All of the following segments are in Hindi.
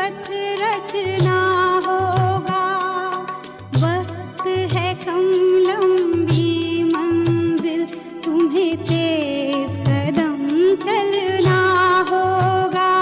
पथ रचना होगा। वक्त है कम लंबी मंजिल, तुम्हें तेज कदम चलना होगा।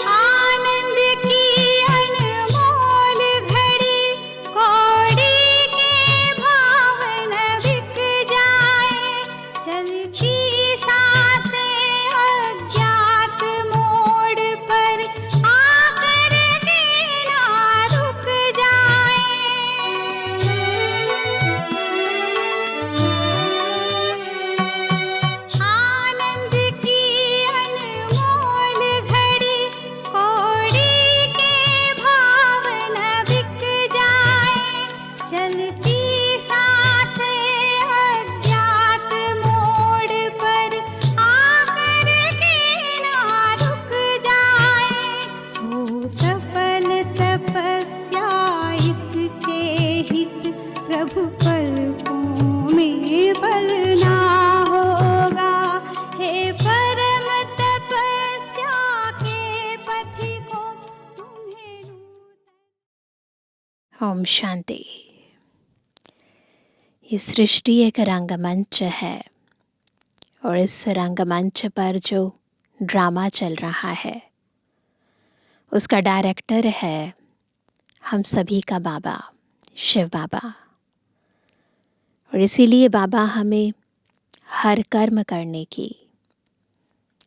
आनंद की अनमोल घड़ी, कौड़ी के भाव न बिक जाए। चलती सांसें अज्ञात मोड़ पर आकर के ना रुक जाए। आनंद की अनमोल घड़ी, कौड़ी के भाव न बिक जाए। चलती सांसें अज्ञात मोड़ पर आकर के ना रुक जाए। हो सफल तपस्या इसके हित, प्रभु पलकों में पलना होगा। हे परम तपस्या के पथिकों, तुम्हें ओम शांति। ये सृष्टि एक रंगमंच है और इस रंगमंच पर जो ड्रामा चल रहा है उसका डायरेक्टर है हम सभी का बाबा, शिव बाबा। और इसीलिए बाबा हमें हर कर्म करने की,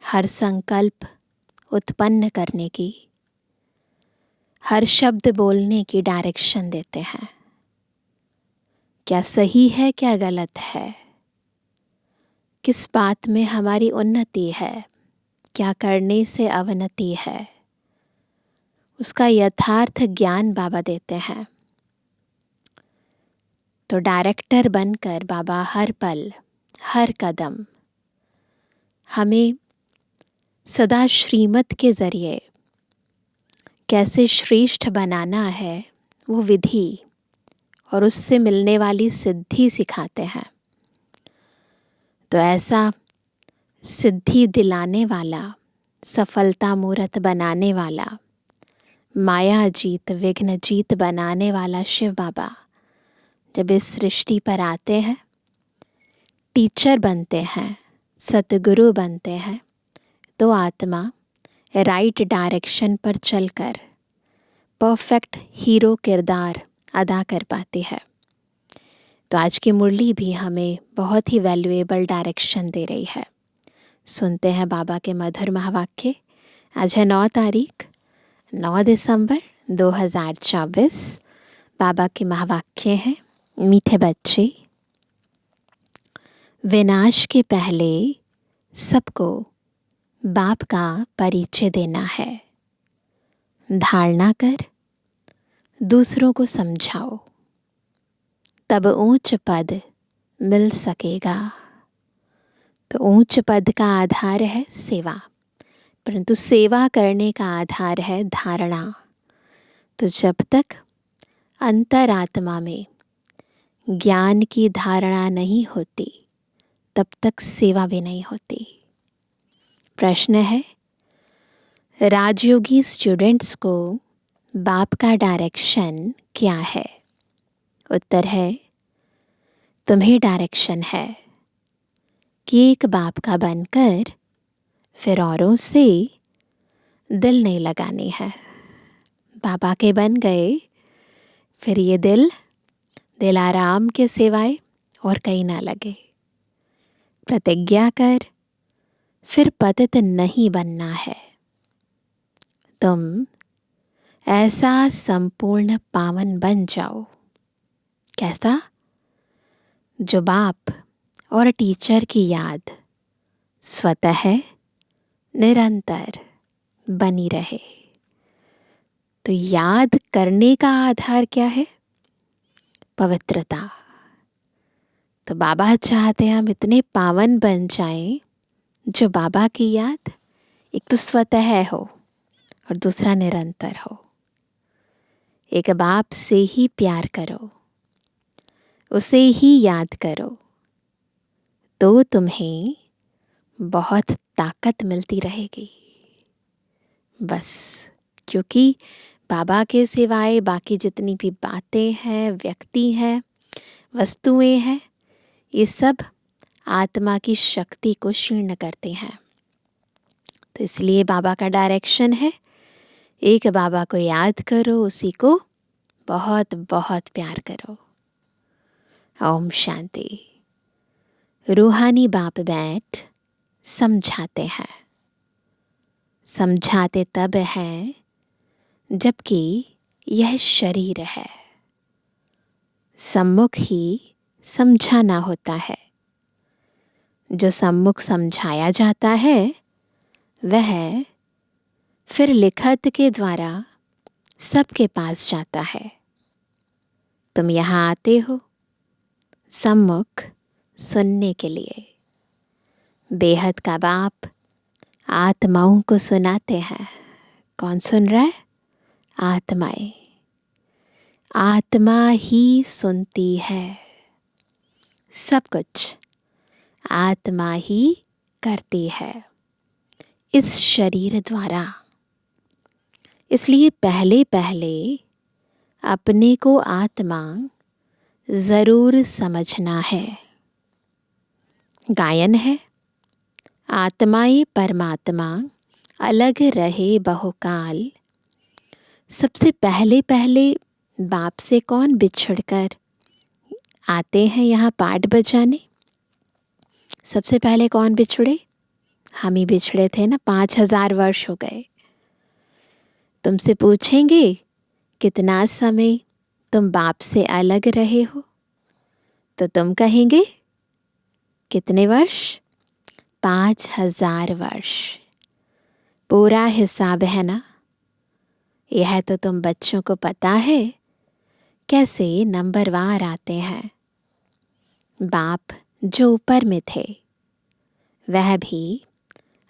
हर संकल्प उत्पन्न करने की, हर शब्द बोलने की डायरेक्शन देते हैं। क्या सही है, क्या गलत है, किस बात में हमारी उन्नति है, क्या करने से अवनति है, उसका यथार्थ ज्ञान बाबा देते हैं। तो डायरेक्टर बनकर बाबा हर पल, हर कदम हमें सदा श्रीमत के जरिए कैसे श्रेष्ठ बनाना है वो विधि और उससे मिलने वाली सिद्धि सिखाते हैं। तो ऐसा सिद्धि दिलाने वाला, सफलता मूर्त बनाने वाला, माया जीत विघ्न जीत बनाने वाला शिव बाबा जब इस सृष्टि पर आते हैं, टीचर बनते हैं, सतगुरु बनते हैं, तो आत्मा राइट डायरेक्शन पर चलकर परफेक्ट हीरो किरदार अदा कर पाती है। तो आज की मुरली भी हमें बहुत ही वैल्यूएबल डायरेक्शन दे रही है। सुनते हैं बाबा के मधुर महावाक्य। आज है 9 तारीख, 9 दिसंबर 2024। बाबा के महावाक्य हैं, मीठे बच्चे, विनाश के पहले सबको बाप का परिचय देना है। धारणा कर दूसरों को समझाओ, तब ऊंच पद मिल सकेगा। तो ऊंच पद का आधार है सेवा, परंतु सेवा करने का आधार है धारणा। तो जब तक अंतरात्मा में ज्ञान की धारणा नहीं होती, तब तक सेवा भी नहीं होती। प्रश्न है, राजयोगी स्टूडेंट्स को बाप का डायरेक्शन क्या है? उत्तर है, तुम्हें डायरेक्शन है कि एक बाप का बनकर फिर औरों से दिल नहीं लगानी है। बाबा के बन गए, फिर ये दिल आराम के सिवाय और कहीं ना लगे। प्रतिज्ञा कर, फिर पतित नहीं बनना है। तुम ऐसा संपूर्ण पावन बन जाओ। कैसा? जो बाप और टीचर की याद स्वतः निरंतर बनी रहे। तो याद करने का आधार क्या है? पवित्रता। तो बाबा चाहते हैं हम इतने पावन बन जाएं, जो बाबा की याद एक तो स्वतः हो और दूसरा निरंतर हो। एक बाप से ही प्यार करो, उसे ही याद करो, तो तुम्हें बहुत ताकत मिलती रहेगी। बस, क्योंकि बाबा के सिवाय बाकी जितनी भी बातें हैं, व्यक्ति हैं, वस्तुएं हैं, ये सब आत्मा की शक्ति को क्षीण करते हैं। तो इसलिए बाबा का डायरेक्शन है, एक बाबा को याद करो, उसी को बहुत बहुत प्यार करो। ओम शांति। रूहानी बाप बैठ समझाते हैं। समझाते तब है जबकि यह शरीर है। सम्मुख ही समझाना होता है। जो सम्मुख समझाया जाता है वह फिर लिखत के द्वारा सबके पास जाता है। तुम यहाँ आते हो सम्मुख सुनने के लिए। बेहद का बाप आत्माओं को सुनाते हैं। कौन सुन रहा है? आत्माएं। आत्मा ही सुनती है। सब कुछ आत्मा ही करती है इस शरीर द्वारा। इसलिए पहले पहले अपने को आत्मा जरूर समझना है। गायन है, आत्माएं परमात्मा अलग रहे बहुकाल। सबसे पहले पहले बाप से कौन बिछुड़कर आते हैं यहाँ पाठ बजाने? सबसे पहले कौन बिछुड़े? हम ही बिछड़े थे ना। 5000 वर्ष हो गए। तुमसे पूछेंगे कितना समय तुम बाप से अलग रहे हो, तो तुम कहेंगे कितने वर्ष? 5000 वर्ष। पूरा हिसाब है ना। यह तो तुम बच्चों को पता है कैसे नंबरवार आते हैं। बाप जो ऊपर में थे वह भी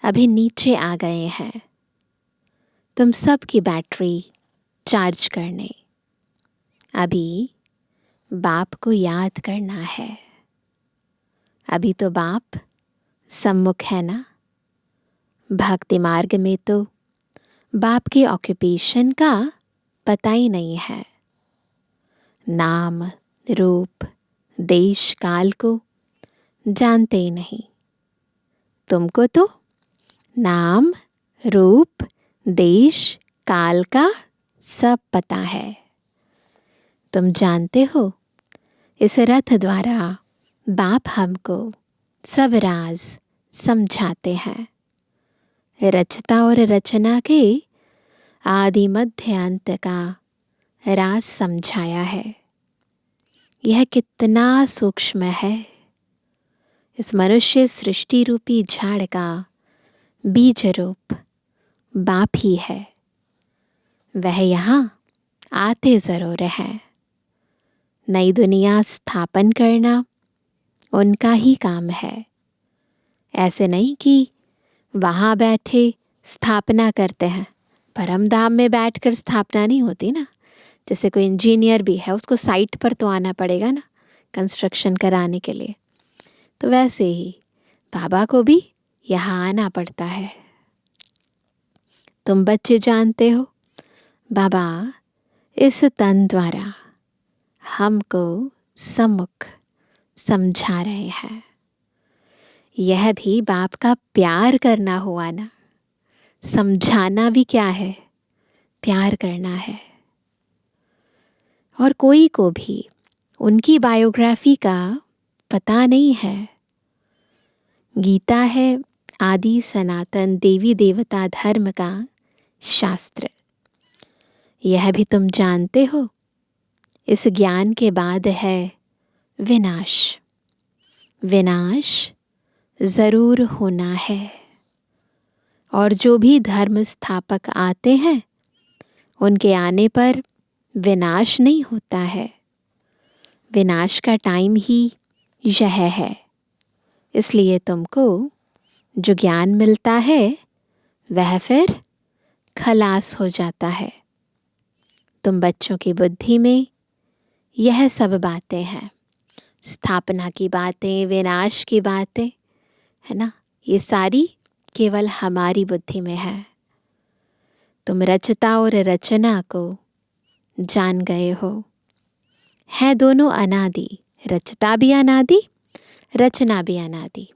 अभी नीचे आ गए हैं तुम सब की बैटरी चार्ज करने। अभी बाप को याद करना है। अभी तो बाप सम्मुख है ना। भक्ति मार्ग में तो बाप के ऑक्यूपेशन का पता ही नहीं है। नाम, रूप, देश, काल को जानते ही नहीं। तुमको तो नाम, रूप, देश, काल का सब पता है। तुम जानते हो इस रथ द्वारा बाप हमको सब राज समझाते हैं। रचता और रचना के आदि मध्य अंत का राज समझाया है। यह कितना सूक्ष्म है। इस मनुष्य सृष्टि रूपी झाड़ का बीज रूप बाप ही है। वह यहाँ आते जरूर है। नई दुनिया स्थापन करना उनका ही काम है। ऐसे नहीं कि वहाँ बैठे स्थापना करते हैं। परम धाम में बैठकर स्थापना नहीं होती ना। जैसे कोई इंजीनियर भी है, उसको साइट पर तो आना पड़ेगा ना कंस्ट्रक्शन कराने के लिए। तो वैसे ही बाबा को भी यहाँ आना पड़ता है। तुम बच्चे जानते हो बाबा इस तन द्वारा हमको सम्मुख समझा रहे हैं। यह भी बाप का प्यार करना हुआ ना। समझाना भी क्या है? प्यार करना है। और कोई को भी उनकी बायोग्राफी का पता नहीं है। गीता है आदि सनातन देवी देवता धर्म का शास्त्र। यह भी तुम जानते हो। इस ज्ञान के बाद है विनाश। विनाश जरूर होना है। और जो भी धर्म स्थापक आते हैं उनके आने पर विनाश नहीं होता है। विनाश का टाइम ही यह है। इसलिए तुमको जो ज्ञान मिलता है वह फिर खलास हो जाता है। तुम बच्चों की बुद्धि में यह सब बातें हैं, स्थापना की बातें, विनाश की बातें, है ना, ये सारी केवल हमारी बुद्धि में है। तुम रचता और रचना को जान गए हो। है दोनों अनादि, रचता भी अनादि, रचना भी अनादि।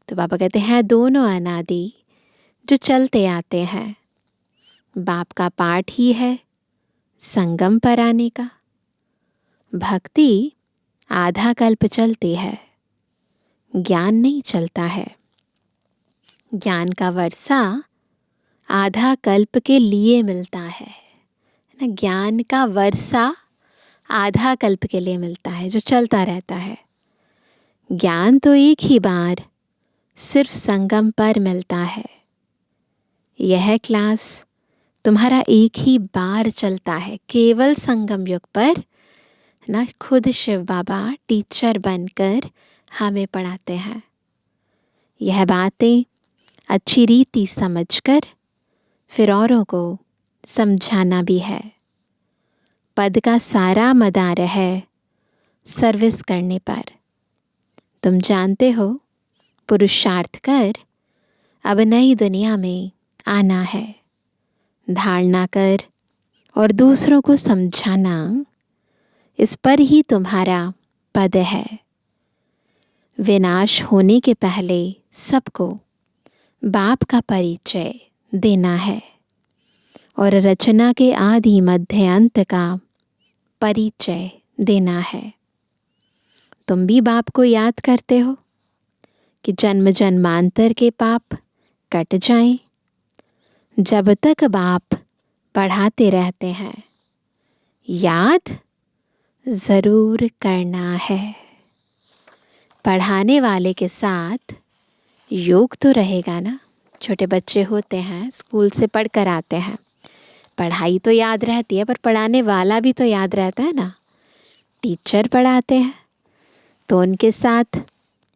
तो बाबा कहते हैं दोनों अनादि जो चलते आते हैं। बाप का पाठ ही है संगम पर आने का। भक्ति आधा कल्प चलती है, ज्ञान नहीं चलता है। ज्ञान का वर्षा आधा कल्प के लिए मिलता है ना। ज्ञान का वर्षा आधा कल्प के लिए मिलता है, जो चलता रहता है। ज्ञान तो एक ही बार सिर्फ संगम पर मिलता है। यह क्लास तुम्हारा एक ही बार चलता है, केवल संगम युग पर ना। खुद शिव बाबा टीचर बनकर हमें पढ़ाते हैं। यह बातें अच्छी रीति समझकर फिर औरों को समझाना भी है। पद का सारा मदार है सर्विस करने पर। तुम जानते हो पुरुषार्थ कर अब नई दुनिया में आना है। धारणा कर और दूसरों को समझाना, इस पर ही तुम्हारा पद है। विनाश होने के पहले सबको बाप का परिचय देना है और रचना के आदि मध्य अंत का परिचय देना है। तुम भी बाप को याद करते हो कि जन्म जन्मांतर के पाप कट जाएं। जब तक बाप पढ़ाते रहते हैं, याद ज़रूर करना है। पढ़ाने वाले के साथ योग तो रहेगा ना। छोटे बच्चे होते हैं, स्कूल से पढ़ कर आते हैं, पढ़ाई तो याद रहती है, पर पढ़ाने वाला भी तो याद रहता है ना। टीचर पढ़ाते हैं तो उनके साथ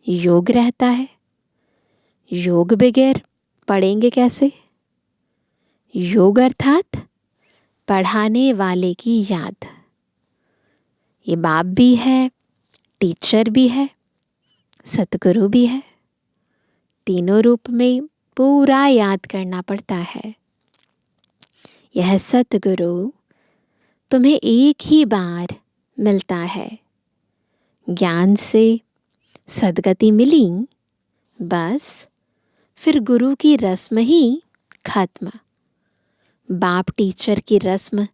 योग रहता है। योग बगैर पढ़ेंगे कैसे? योग अर्थात पढ़ाने वाले की याद। ये बाप भी है, टीचर भी है, सतगुरु भी है। तीनों रूप में पूरा याद करना पड़ता है। यह सतगुरु तुम्हें एक ही बार मिलता है। ज्ञान से सद्गति मिली, बस फिर गुरु की रस्म ही खत्म। बाप टीचर की रस्म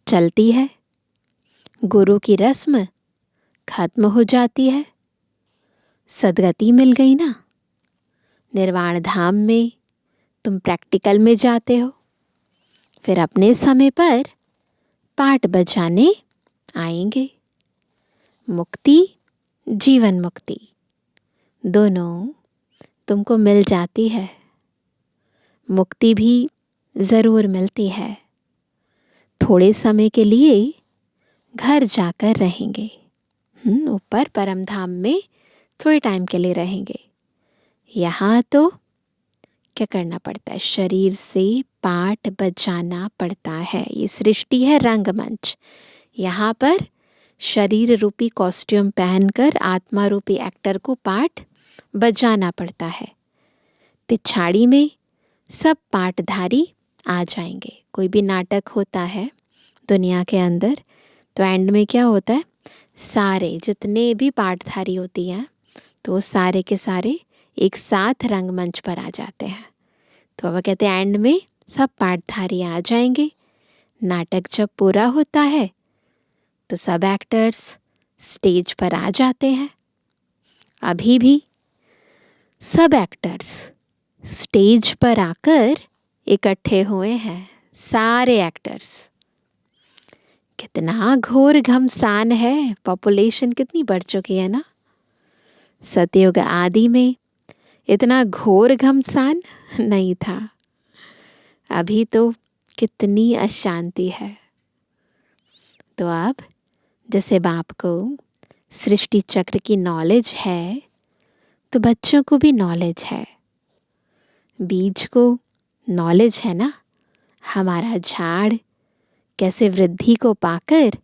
चलती है, गुरु की रस्म खत्म हो जाती है। सद्गति मिल गई ना। निर्वाण धाम में तुम प्रैक्टिकल में जाते हो, फिर अपने समय पर पाठ बजाने आएंगे। मुक्ति, जीवन मुक्ति दोनों तुमको मिल जाती है। मुक्ति भी ज़रूर मिलती है। थोड़े समय के लिए घर जाकर रहेंगे, ऊपर परम धाम में थोड़े टाइम के लिए रहेंगे। यहाँ तो क्या करना पड़ता है? शरीर से पाठ बजाना पड़ता है। ये सृष्टि है रंगमंच। यहाँ पर शरीर रूपी कॉस्ट्यूम पहनकर आत्मा रूपी एक्टर को पाठ बजाना पड़ता है। पिछाड़ी में सब पाठधारी आ जाएंगे। कोई भी नाटक होता है दुनिया के अंदर, तो एंड में क्या होता है? सारे जितने भी पाठधारी होती हैं, तो सारे के सारे एक साथ रंगमंच पर आ जाते हैं। तो वह कहते हैं एंड में सब पाठधारी आ जाएंगे। नाटक जब पूरा होता है तो सब एक्टर्स स्टेज पर आ जाते हैं। अभी भी सब एक्टर्स स्टेज पर आकर इकट्ठे हुए हैं, सारे एक्टर्स। कितना घोर घमसान है, पॉपुलेशन कितनी बढ़ चुकी है ना। सतयुग आदि में इतना घोर घमसान नहीं था। अभी तो कितनी अशांति है। तो अब जैसे बाप को सृष्टि चक्र की नॉलेज है, तो बच्चों को भी नॉलेज है। बीज को नॉलेज है ना, हमारा झाड़ कैसे वृद्धि को पाकर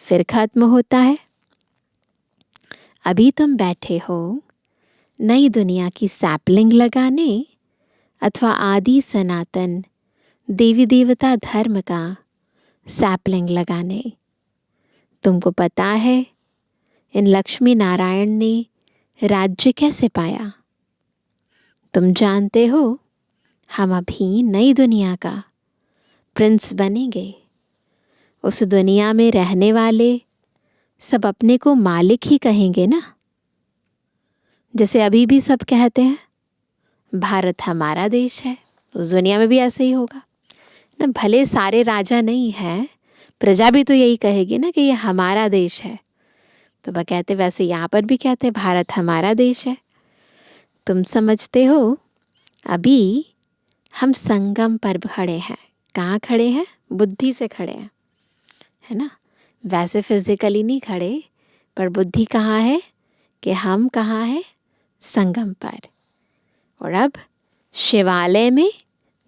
फिर खत्म होता है। अभी तुम बैठे हो नई दुनिया की सैपलिंग लगाने अथवा आदि सनातन देवी देवता धर्म का सैपलिंग लगाने। तुमको पता है इन लक्ष्मी नारायण ने राज्य कैसे पाया? तुम जानते हो हम अभी नई दुनिया का प्रिंस बनेंगे। उस दुनिया में रहने वाले सब अपने को मालिक ही कहेंगे ना। जैसे अभी भी सब कहते हैं भारत हमारा देश है, उस दुनिया में भी ऐसे ही होगा ना। भले सारे राजा नहीं हैं, प्रजा भी तो यही कहेगी ना कि ये हमारा देश है। तो वह कहते वैसे यहाँ पर भी कहते भारत हमारा देश है। तुम समझते हो अभी हम संगम पर खड़े हैं। कहाँ खड़े हैं? बुद्धि से खड़े हैं, है ना। वैसे फिजिकली नहीं खड़े, पर बुद्धि कहाँ है कि हम कहाँ हैं? संगम पर। और अब शिवालय में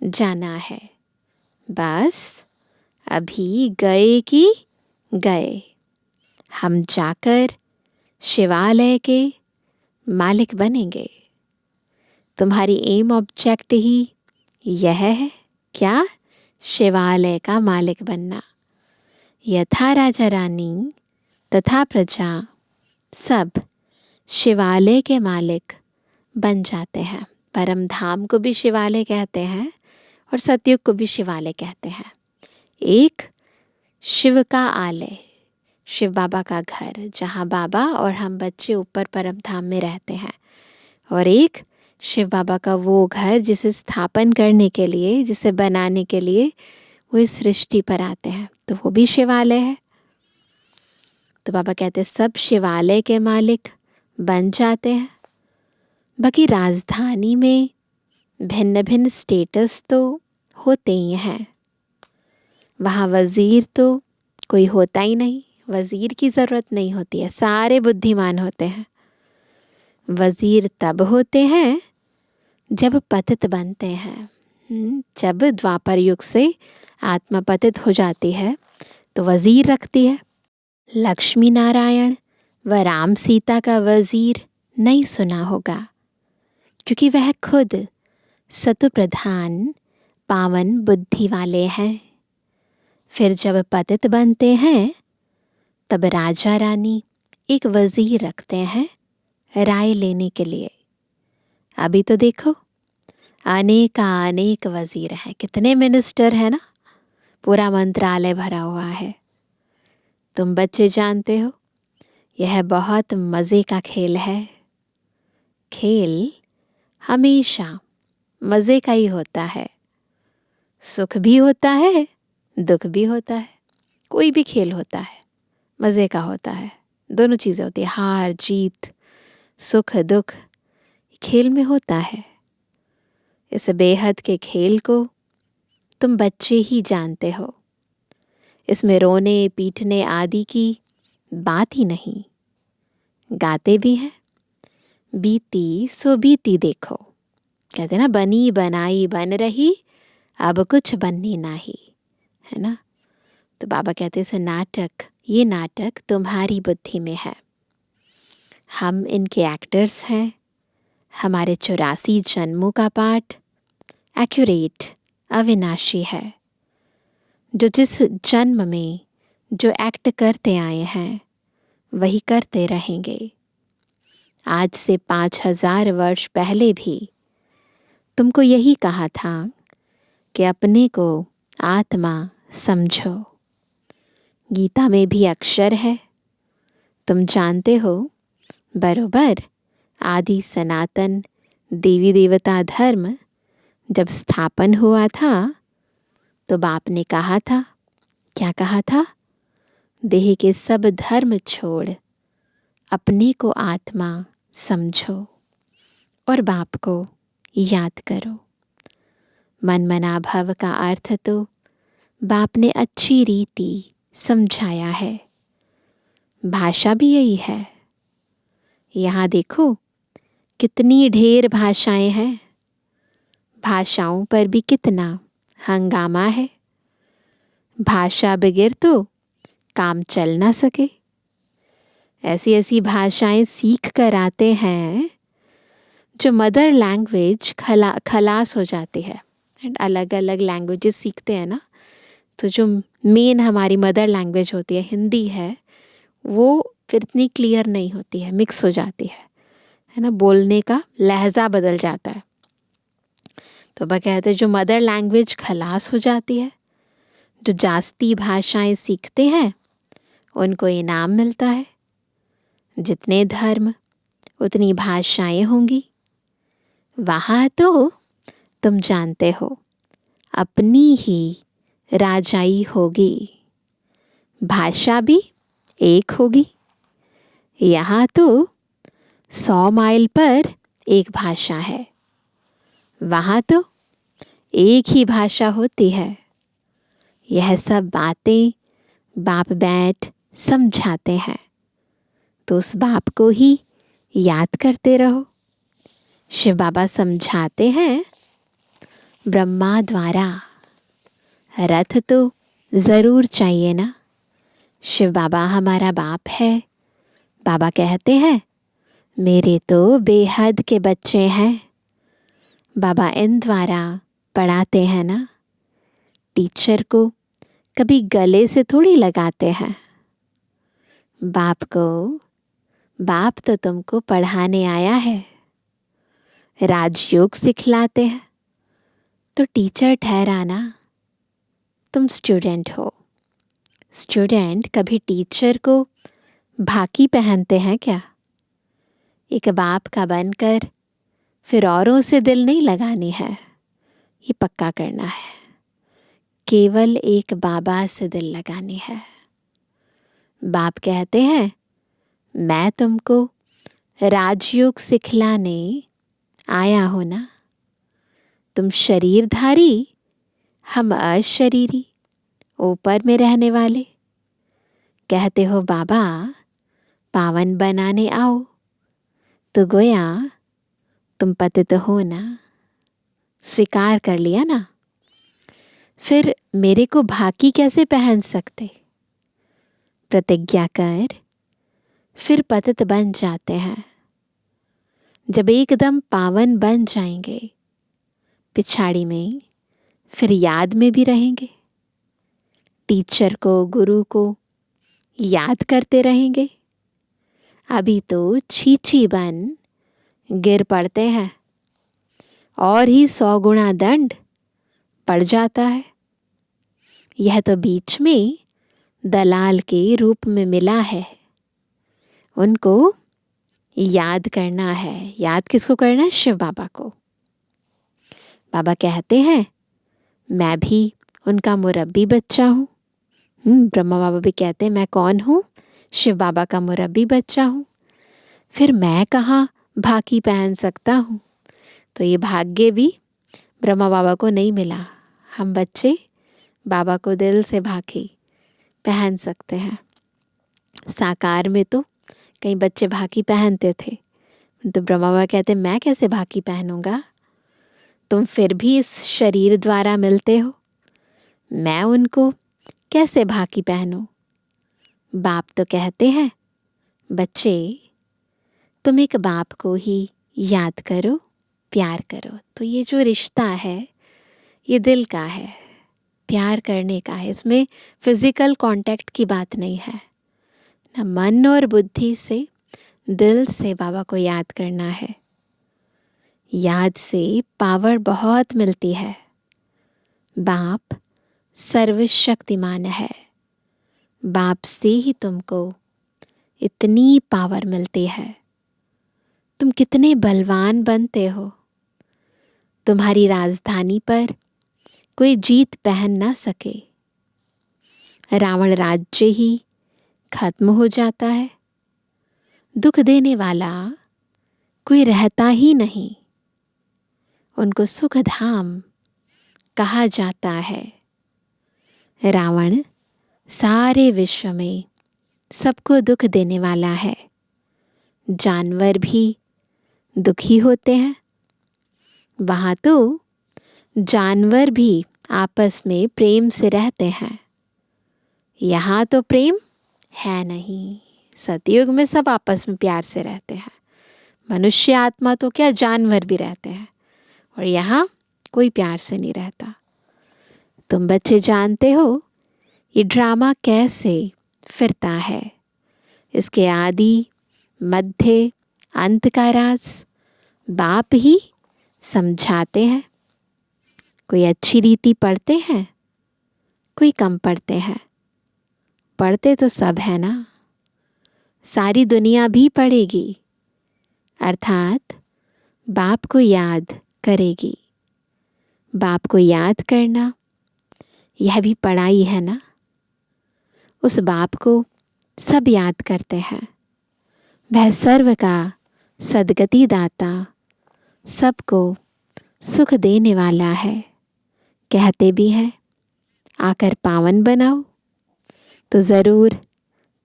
जाना है। बस अभी गए कि गए, हम जाकर शिवालय के मालिक बनेंगे। तुम्हारी एम ऑब्जेक्ट ही यह है क्या? शिवालय का मालिक बनना। यथा राजा रानी तथा प्रजा सब शिवालय के मालिक बन जाते हैं। परम धाम को भी शिवालय कहते हैं और सतयुग को भी शिवालय कहते हैं। एक शिव का आलय, शिव बाबा का घर, जहाँ बाबा और हम बच्चे ऊपर परम धाम में रहते हैं, और एक शिव बाबा का वो घर जिसे स्थापन करने के लिए, जिसे बनाने के लिए वो इस सृष्टि पर आते हैं, तो वो भी शिवालय है। तो बाबा कहते हैं सब शिवालय के मालिक बन जाते हैं। बाकी राजधानी में भिन्न भिन्न स्टेटस तो होते ही हैं। वहाँ वज़ीर तो कोई होता ही नहीं, वज़ीर की ज़रूरत नहीं होती है, सारे बुद्धिमान होते हैं। वज़ीर तब होते हैं जब पतित बनते हैं। जब द्वापर युग से आत्मा पतित हो जाती है तो वज़ीर रखती है। लक्ष्मी नारायण व राम सीता का वज़ीर नहीं सुना होगा, क्योंकि वह खुद सतु प्रधान पावन बुद्धि वाले हैं। फिर जब पतित बनते हैं तब राजा रानी एक वज़ीर रखते हैं राय लेने के लिए। अभी तो देखो अनेक वज़ीर हैं, कितने मिनिस्टर हैं ना, पूरा मंत्रालय भरा हुआ है। तुम बच्चे जानते हो यह बहुत मज़े का खेल है। खेल हमेशा मज़े का ही होता है, सुख भी होता है, दुख भी होता है। कोई भी खेल होता है मज़े का होता है, दोनों चीज़ें होती है, हार जीत, सुख दुख खेल में होता है। इस बेहद के खेल को तुम बच्चे ही जानते हो। इसमें रोने पीटने आदि की बात ही नहीं। गाते भी हैं बीती सो बीती देखो, कहते ना बनी बनाई बन रही अब कुछ बननी नाही, है ना। तो बाबा कहते से नाटक, ये नाटक तुम्हारी बुद्धि में है। हम इनके एक्टर्स हैं। हमारे 84 जन्मों का पाठ एक्यूरेट अविनाशी है। जो जिस जन्म में जो एक्ट करते आए हैं वही करते रहेंगे। आज से 5000 वर्ष पहले भी तुमको यही कहा था कि अपने को आत्मा समझो। गीता में भी अक्षर है, तुम जानते हो बरोबर। आदि सनातन देवी देवता धर्म जब स्थापन हुआ था तो बाप ने कहा था, क्या कहा था? देह के सब धर्म छोड़ अपने को आत्मा समझो और बाप को याद करो। मन मना भव का अर्थ तो बाप ने अच्छी रीति समझाया है। भाषा भी यही है। यहाँ देखो कितनी ढेर भाषाएं हैं, भाषाओं पर भी कितना हंगामा है। भाषा बगैर तो काम चल ना सके। ऐसी ऐसी भाषाएं सीख कर आते हैं जो मदर लैंग्वेज खलास हो जाती है। एंड अलग अलग लैंग्वेजेस सीखते हैं ना, तो जो मेन हमारी मदर लैंग्वेज होती है, हिंदी है, वो फिर इतनी क्लियर नहीं होती है, मिक्स हो जाती है ना, बोलने का लहजा बदल जाता है। तो वह कहते हैं जो मदर लैंग्वेज खलास हो जाती है, जो जास्ती भाषाएं सीखते हैं, उनको इनाम मिलता है। जितने धर्म उतनी भाषाएं होंगी। वहाँ तो तुम जानते हो अपनी ही राजाई होगी, भाषा भी एक होगी। यहाँ तो 100 माइल पर एक भाषा है, वहाँ तो एक ही भाषा होती है। यह सब बातें बाप बैठ समझाते हैं, तो उस बाप को ही याद करते रहो। शिव बाबा समझाते हैं ब्रह्मा द्वारा रथ तो ज़रूर चाहिए ना। शिव बाबा हमारा बाप है। बाबा कहते हैं मेरे तो बेहद के बच्चे हैं। बाबा इन द्वारा पढ़ाते हैं ना। टीचर को कभी गले से थोड़ी लगाते हैं। बाप तो तुमको पढ़ाने आया है, राजयोग सिखलाते हैं, तो टीचर ठहराना। तुम स्टूडेंट हो। स्टूडेंट कभी टीचर को भाकी पहनते हैं क्या? एक बाप का बनकर फिर औरों से दिल नहीं लगानी है, ये पक्का करना है। केवल एक बाबा से दिल लगानी है। बाप कहते हैं मैं तुमको राजयोग सिखलाने आया हूं ना। तुम शरीरधारी, हम अशरीरी, ऊपर में रहने वाले। कहते हो बाबा पावन बनाने आओ, तो गोया तुम पतित हो ना, स्वीकार कर लिया ना। फिर मेरे को भाकी कैसे पहन सकते? प्रतिज्ञा कर, फिर पतित बन जाते हैं। जब एकदम पावन बन जाएंगे, पिछाड़ी में फिर याद में भी रहेंगे। टीचर को, गुरु को याद करते रहेंगे। अभी तो छीछी बन गिर पड़ते हैं, और ही 100 गुना दंड पड़ जाता है। यह तो बीच में दलाल के रूप में मिला है, उनको याद करना है। याद किसको करना है? शिव बाबा को। बाबा कहते हैं मैं भी उनका मुरब्बी बच्चा हूँ। ब्रह्मा बाबा भी कहते हैं मैं कौन हूँ? शिव बाबा का मुरब्बी बच्चा हूँ। फिर मैं कहाँ भाकी पहन सकता हूँ? तो ये भाग्य भी ब्रह्मा बाबा को नहीं मिला। हम बच्चे बाबा को दिल से भाकी पहन सकते हैं। साकार में तो कई बच्चे भाकी पहनते थे, तो ब्रह्मा बाबा कहते मैं कैसे भाकी पहनूंगा? तुम फिर भी इस शरीर द्वारा मिलते हो, मैं उनको कैसे भाकी पहनूं? बाप तो कहते हैं बच्चे तुम एक बाप को ही याद करो, प्यार करो। तो ये जो रिश्ता है ये दिल का है, प्यार करने का है। इसमें फिजिकल कांटेक्ट की बात नहीं है ना। मन और बुद्धि से, दिल से बाबा को याद करना है। याद से पावर बहुत मिलती है। बाप सर्वशक्तिमान है। बाप से ही तुमको इतनी पावर मिलती है। तुम कितने बलवान बनते हो। तुम्हारी राजधानी पर कोई जीत पहन ना सके। रावण राज्य ही खत्म हो जाता है। दुख देने वाला कोई रहता ही नहीं। उनको सुख धाम कहा जाता है। रावण सारे विश्व में सबको दुख देने वाला है। जानवर भी दुखी होते हैं। वहाँ तो जानवर भी आपस में प्रेम से रहते हैं। यहाँ तो प्रेम है नहीं। सतयुग में सब आपस में प्यार से रहते हैं। मनुष्य आत्मा तो क्या, जानवर भी रहते हैं, और यहाँ कोई प्यार से नहीं रहता। तुम बच्चे जानते हो ये ड्रामा कैसे फिरता है। इसके आदि मध्य अंत का राज बाप ही समझाते हैं। कोई अच्छी रीति पढ़ते हैं, कोई कम पढ़ते हैं। पढ़ते तो सब है ना, सारी दुनिया भी पढ़ेगी, अर्थात बाप को याद करेगी। बाप को याद करना यह भी पढ़ाई है ना। उस बाप को सब याद करते हैं। वह सर्व का सद्गति दाता, सबको सुख देने वाला है। कहते भी हैं आकर पावन बनाओ तो ज़रूर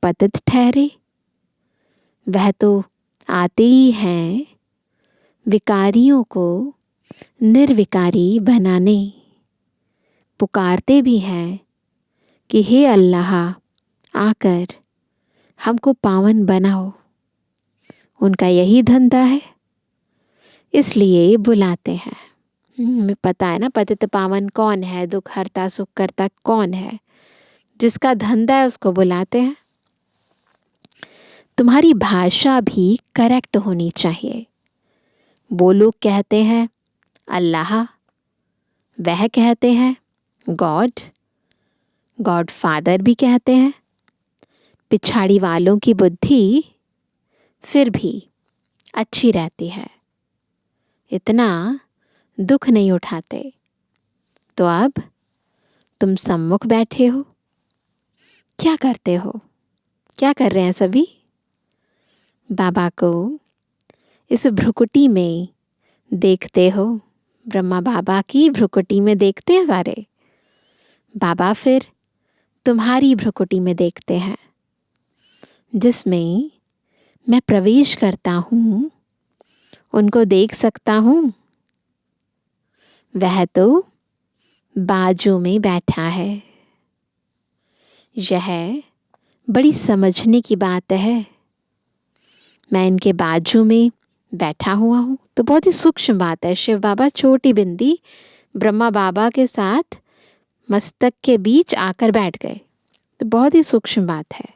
पतित ठहरे। वह तो आते ही हैं विकारियों को निर्विकारी बनाने। पुकारते भी हैं कि हे अल्लाह, आकर हमको पावन बनाओ। उनका यही धंधा है, इसलिए बुलाते हैं। हमें पता है ना पतित पावन कौन है, दुख हरता सुख करता कौन है। जिसका धंधा है उसको बुलाते हैं। तुम्हारी भाषा भी करेक्ट होनी चाहिए। वो लोग कहते हैं अल्लाह, वह कहते हैं गॉड, गॉड फादर भी कहते हैं। पिछाड़ी वालों की बुद्धि फिर भी अच्छी रहती है, इतना दुख नहीं उठाते। तो अब तुम सम्मुख बैठे हो, क्या करते हो? क्या कर रहे हैं सभी? बाबा को इस भ्रुकुटी में देखते हो। ब्रह्मा बाबा की भ्रुकुटी में देखते हैं सारे। बाबा फिर तुम्हारी भ्रुकुटी में देखते हैं, जिसमें मैं प्रवेश करता हूँ, उनको देख सकता हूँ। वह तो बाजू में बैठा है। यह बड़ी समझने की बात है। मैं इनके बाजू में बैठा हुआ हूँ तो बहुत ही सूक्ष्म बात है। शिव बाबा छोटी बिंदी ब्रह्मा बाबा के साथ मस्तक के बीच आकर बैठ गए, तो बहुत ही सूक्ष्म बात है।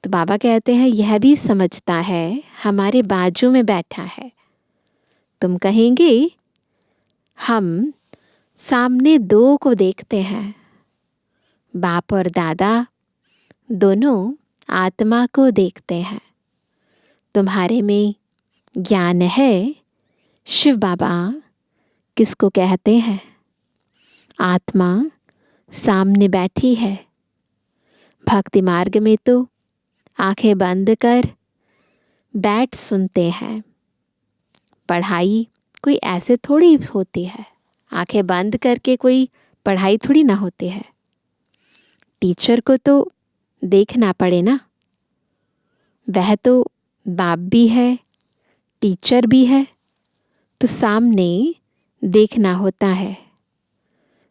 तो बाबा कहते हैं यह भी समझता है, हमारे बाजू में बैठा है। तुम कहेंगे हम सामने दो को देखते हैं, बाप और दादा दोनों आत्मा को देखते हैं। तुम्हारे में ज्ञान है। शिव बाबा किसको कहते हैं? आत्मा सामने बैठी है। भक्ति मार्ग में तो आंखें बंद कर बैठ सुनते हैं। पढ़ाई कोई ऐसे थोड़ी होती है, आंखें बंद करके कोई पढ़ाई थोड़ी ना होती है। टीचर को तो देखना पड़े ना। वह तो बाप भी है, टीचर भी है, तो सामने देखना होता है।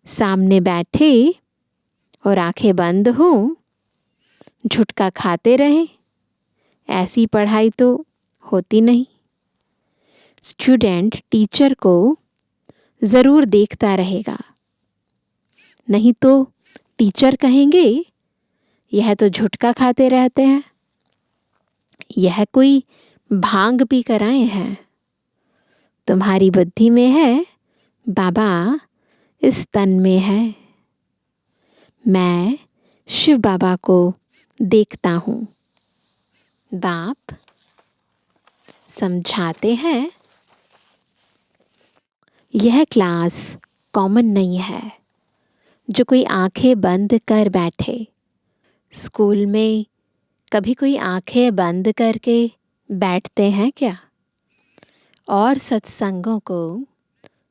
सामने बैठे और आंखें बंद हों, झुटका खाते रहें, ऐसी पढ़ाई तो होती नहीं। स्टूडेंट टीचर को ज़रूर देखता रहेगा, नहीं तो टीचर कहेंगे यह तो झुटका खाते रहते हैं, यह कोई भांग पी कर आए हैं। तुम्हारी बुद्धि में है, बाबा इस तन में है। मैं शिव बाबा को देखता हूँ। बाप समझाते हैं यह क्लास कॉमन नहीं है जो कोई आंखें बंद कर बैठे। स्कूल में कभी कोई आंखें बंद करके बैठते हैं क्या? और सत्संगों को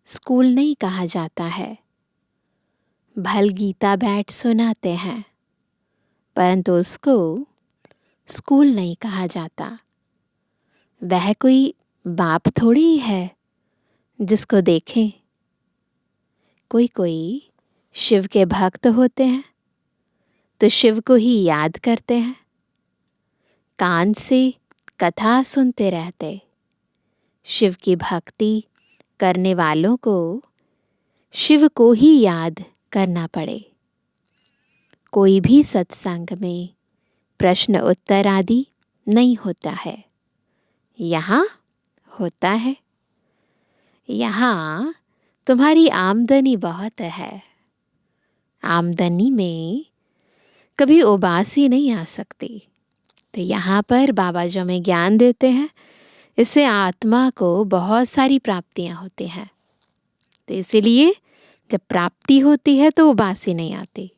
स्कूल नहीं कहा जाता है। भल गीता बैठ सुनाते हैं, परंतु उसको स्कूल नहीं कहा जाता। वह कोई बाप थोड़ी ही है जिसको देखें। कोई कोई शिव के भक्त होते हैं तो शिव को ही याद करते हैं, कान से कथा सुनते रहते। शिव की भक्ति करने वालों को शिव को ही याद करना पड़े। कोई भी सत्संग में प्रश्न उत्तर आदि नहीं होता है। यहाँ होता है। यहाँ तुम्हारी आमदनी बहुत है। आमदनी में कभी उबासी नहीं आ सकती। तो यहाँ पर बाबा जो हमें ज्ञान देते हैं, इससे आत्मा को बहुत सारी प्राप्तियाँ होती हैं। तो इसीलिए जब प्राप्ति होती है तो उबासी नहीं आती।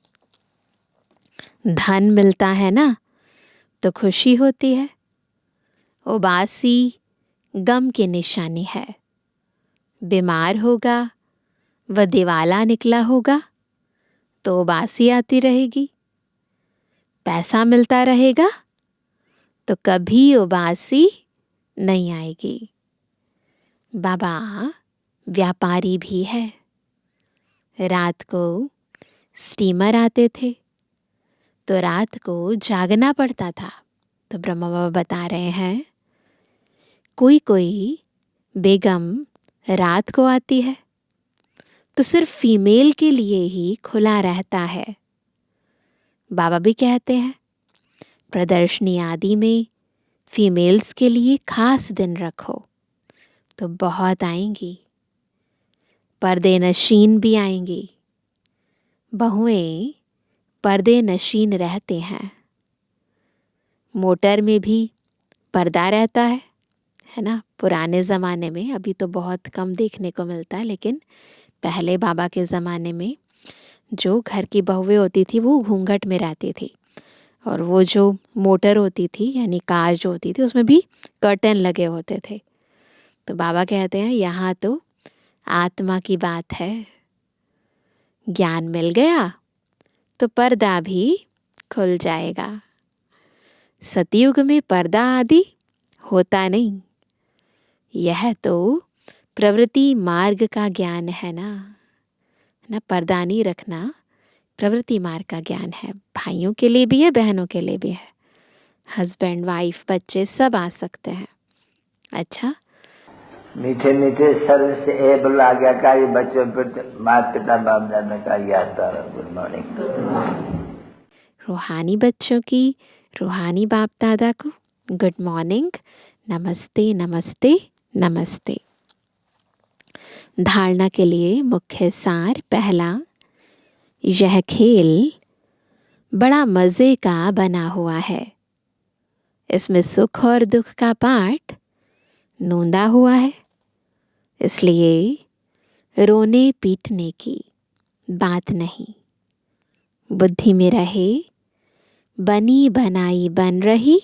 धन मिलता है ना तो खुशी होती है। उबासी गम की निशानी है। बीमार होगा व दिवाला निकला होगा तो उबासी आती रहेगी। पैसा मिलता रहेगा तो कभी उबासी नहीं आएगी। बाबा व्यापारी भी है। रात को स्टीमर आते थे तो रात को जागना पड़ता था। तो ब्रह्मा बाबा बता रहे हैं, कोई कोई बेगम रात को आती है तो सिर्फ फीमेल के लिए ही खुला रहता है। बाबा भी कहते हैं प्रदर्शनी आदि में फीमेल्स के लिए खास दिन रखो तो बहुत आएंगी। पर्दे नशीन भी आएंगी। बहुएं पर्दे नशीन रहते हैं। मोटर में भी पर्दा रहता है ना। पुराने ज़माने में, अभी तो बहुत कम देखने को मिलता है, लेकिन पहले बाबा के ज़माने में जो घर की बहुएं होती थी वो घूंघट में रहती थी। और वो जो मोटर होती थी यानी कार जो होती थी उसमें भी कर्टन लगे होते थे। तो बाबा कहते हैं यहाँ तो आत्मा की बात है। ज्ञान मिल गया तो पर्दा भी खुल जाएगा। सतयुग में पर्दा आदि होता नहीं। यह तो प्रवृत्ति मार्ग का ज्ञान है ना। पर्दा नहीं रखना प्रवृत्ति मार्ग का ज्ञान है। भाइयों के लिए भी है, बहनों के लिए भी है। हस्बैंड वाइफ बच्चे सब आ सकते हैं। अच्छा, मीठे मीठे सर्व से एबल आज्ञाकारी बच्चों पर माता पिता बाप दादा का याद तारा। Good morning. रूहानी बच्चों की रूहानी बाप दादा को गुड मॉर्निंग, नमस्ते नमस्ते नमस्ते। धारणा के लिए मुख्य सार। पहला, यह खेल बड़ा मज़े का बना हुआ है। इसमें सुख और दुख का पाठ नोंदा हुआ है, इसलिए रोने पीटने की बात नहीं। बुद्धि में रहे बनी बनाई बन रही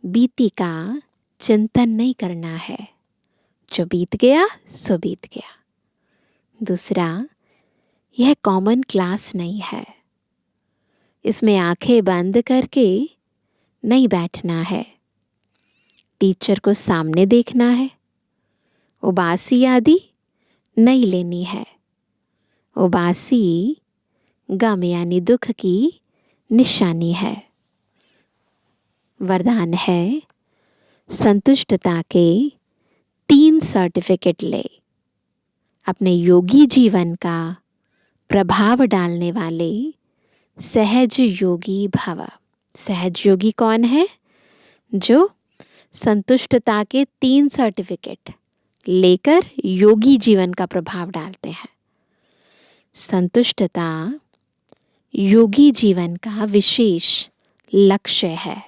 बीती का चिंतन नहीं करना है। जो बीत गया सो बीत गया। दूसरा, यह कॉमन क्लास नहीं है। इसमें आंखें बंद करके नहीं बैठना है। टीचर को सामने देखना है। उबासी आदि नहीं लेनी है। उबासी गम यानी दुख की निशानी है। वरदान है संतुष्टता के 3 सर्टिफिकेट ले। अपने योगी जीवन का प्रभाव डालने वाले सहज योगी भव। सहज योगी कौन है? जो संतुष्टता के 3 सर्टिफिकेट लेकर योगी जीवन का प्रभाव डालते हैं। संतुष्टता योगी जीवन का विशेष लक्ष्य है।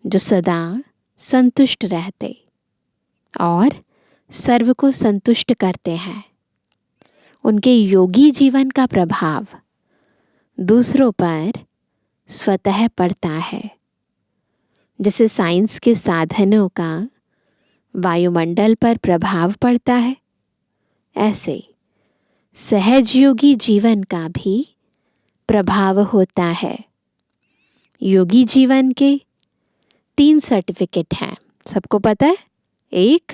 जो सदा संतुष्ट रहते और सर्व को संतुष्ट करते हैं, उनके योगी जीवन का प्रभाव दूसरों पर स्वतः पड़ता है। जैसे साइंस के साधनों का वायुमंडल पर प्रभाव पड़ता है, ऐसे सहज योगी जीवन का भी प्रभाव होता है। योगी जीवन के 3 सर्टिफिकेट हैं, सबको पता है। एक,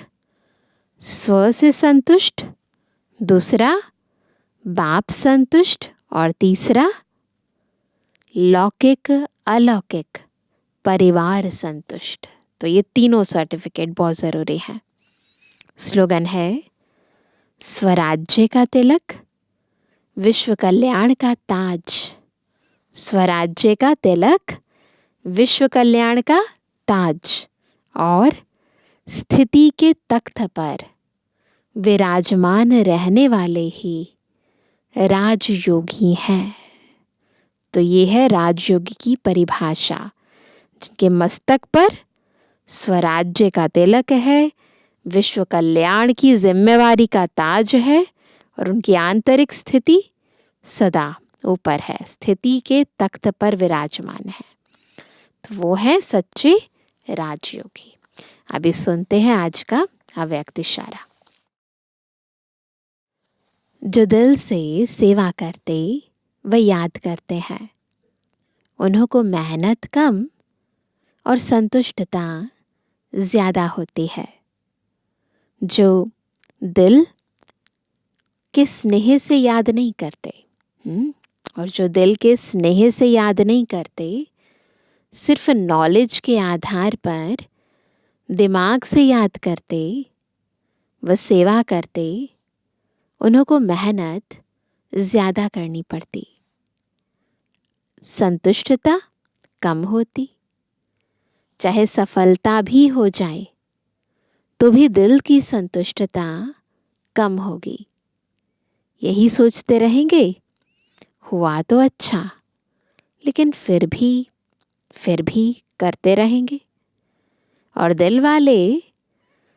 स्व से संतुष्ट, दूसरा बाप संतुष्ट, और तीसरा लौकिक अलौकिक परिवार संतुष्ट। तो ये तीनों सर्टिफिकेट बहुत ज़रूरी हैं। स्लोगन है, स्वराज्य का तिलक, विश्व कल्याण का ताज। स्वराज्य का तिलक, विश्व कल्याण का ताज, और स्थिति के तख्त पर विराजमान रहने वाले ही राजयोगी हैं। तो ये है राजयोगी की परिभाषा, जिनके मस्तक पर स्वराज्य का तिलक है, विश्व कल्याण की जिम्मेवारी का ताज है, और उनकी आंतरिक स्थिति सदा ऊपर है, स्थिति के तख्त पर विराजमान है। तो वो है सच्चे राजयोगी। अभी सुनते हैं आज का अव्यक्त इशारा। जो दिल से सेवा करते व याद करते हैं, उन्हों को मेहनत कम और संतुष्टता ज़्यादा होती है। जो दिल के स्नेह से याद नहीं करते, और जो दिल के स्नेह से याद नहीं करते, सिर्फ नॉलेज के आधार पर दिमाग से याद करते व सेवा करते, उन्हों को मेहनत ज़्यादा करनी पड़ती, संतुष्टता कम होती। चाहे सफलता भी हो जाए तो भी दिल की संतुष्टता कम होगी। यही सोचते रहेंगे, हुआ तो अच्छा, लेकिन फिर भी करते रहेंगे। और दिल वाले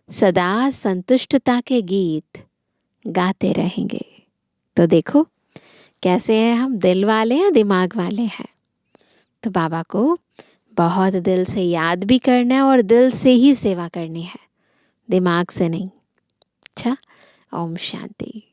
सदा संतुष्टता के गीत गाते रहेंगे। तो देखो कैसे हैं हम, दिल वाले हैं दिमाग वाले हैं। तो बाबा को बहुत दिल से याद भी करना है और दिल से ही सेवा करनी है, दिमाग से नहीं। अच्छा, ओम शांति।